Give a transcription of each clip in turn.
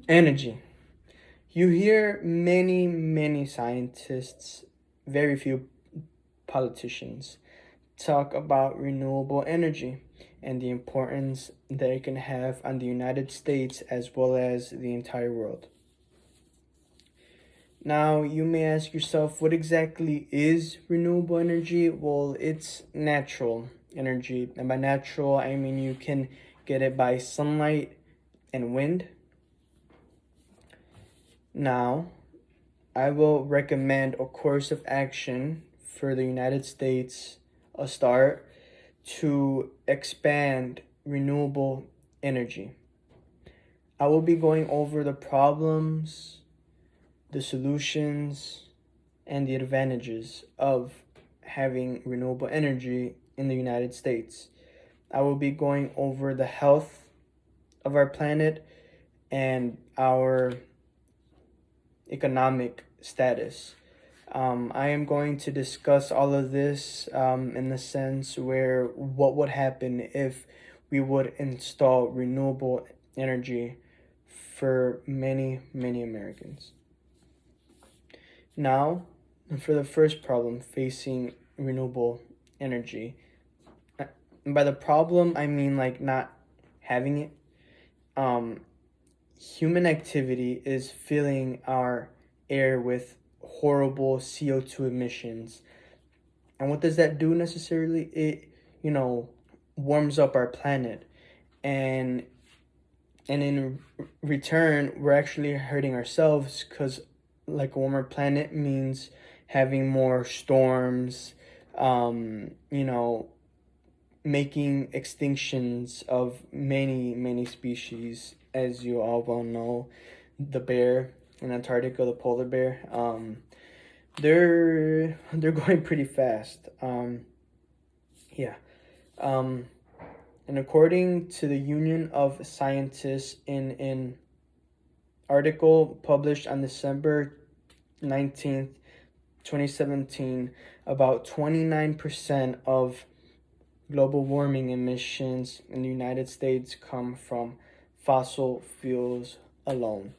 Energy. You hear many scientists, very few politicians, talk about renewable energy and the importance that it can have on the United States as well as the entire world. Now, you may ask yourself, what exactly is renewable energy? Well, it's natural energy. And by natural, I mean you can get it by sunlight and wind. Now, I will recommend a course of action for the United States, a start to expand renewable energy. I will be going over the problems, the solutions, and the advantages of having renewable energy in the United States. I will be going over the health of our planet and our economic status. I am going to discuss all of this in the sense where what would happen if we would install renewable energy for many Americans. Now, for the first problem facing renewable energy, and by the problem, I mean like not having it. Um, Human activity is filling our air with horrible CO2 emissions. And what does that do necessarily? It, warms up our planet. And in return, we're actually hurting ourselves because like a warmer planet means having more storms, you know, making extinctions of many species, as you all well know. The bear in Antarctica, the polar bear, they're going pretty fast. Yeah. Um, and according to the Union of Scientists in an article published on December 19th, 2017, about 29% of global warming emissions in the United States come from fossil fuels alone.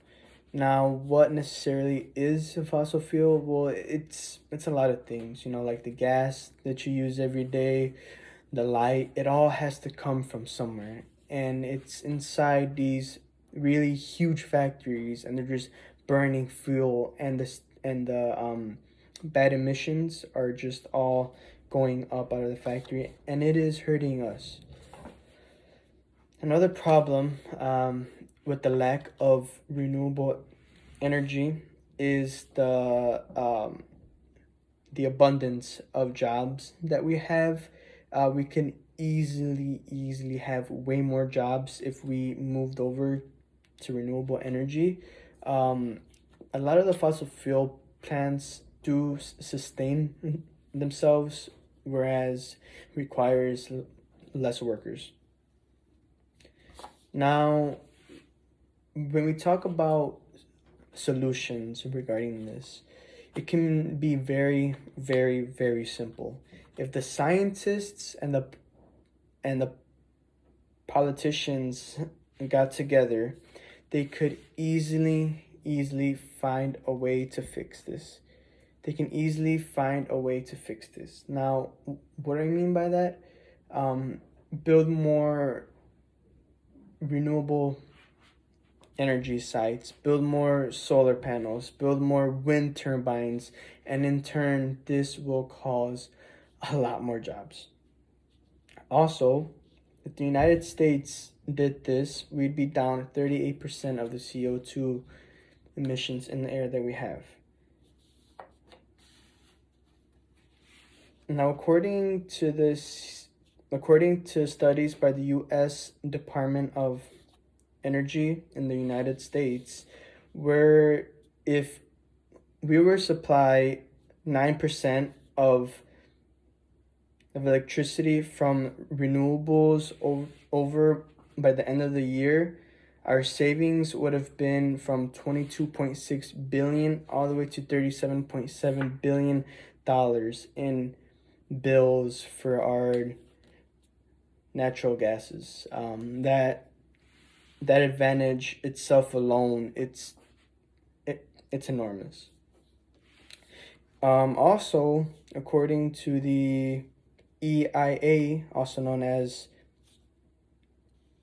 Now, what necessarily is a fossil fuel? Well, it's a lot of things, like the gas that you use every day, the light, it all has to come from somewhere. And it's inside these really huge factories and they're just burning fuel and the bad emissions are just all going up out of the factory and it is hurting us. Another problem with the lack of renewable energy is the abundance of jobs that we have. We can easily have way more jobs if we moved over to renewable energy. Um, a lot of the fossil fuel plants do sustain themselves, whereas requires less workers. Now, when we talk about solutions regarding this, it can be very simple. If the scientists and the politicians got together, they could easily find a way to fix this. They can easily find a way to fix this. Now, what do I mean by that? Build more renewable energy sites, build more solar panels, build more wind turbines, and in turn, this will cause a lot more jobs. Also, if the United States did this, we'd be down 38% of the CO2 emissions in the air that we have. Now, according to studies by the U.S. Department of Energy in the United States, where if we were supply 9% of electricity from renewables over by the end of the year, our savings would have been from 22.6 billion all the way to 37.7 billion dollars in bills for our natural gases. That that advantage itself alone, it's enormous. Also, according to the EIA, also known as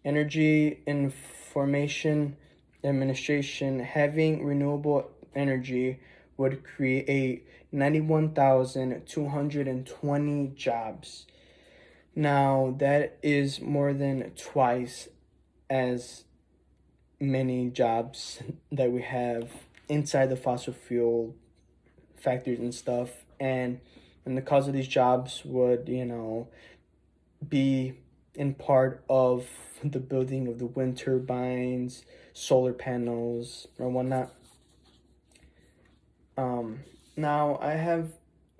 Energy Information Administration, having renewable energy would create 91,220 jobs. Now, that is more than twice as many jobs that we have inside the fossil fuel factories and stuff. And the cause of these jobs would, be in part of the building of the wind turbines, solar panels, or whatnot. Now, I have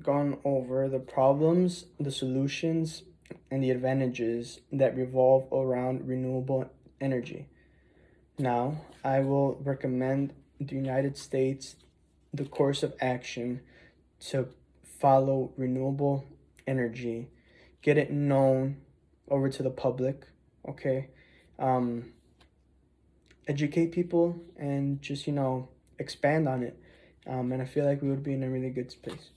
gone over the problems, the solutions, and the advantages that revolve around renewable energy. Now, I will recommend the United States the course of action to follow renewable energy, get it known over to the public, okay? Um, Educate people and just, expand on it. And I feel like we would be in a really good space.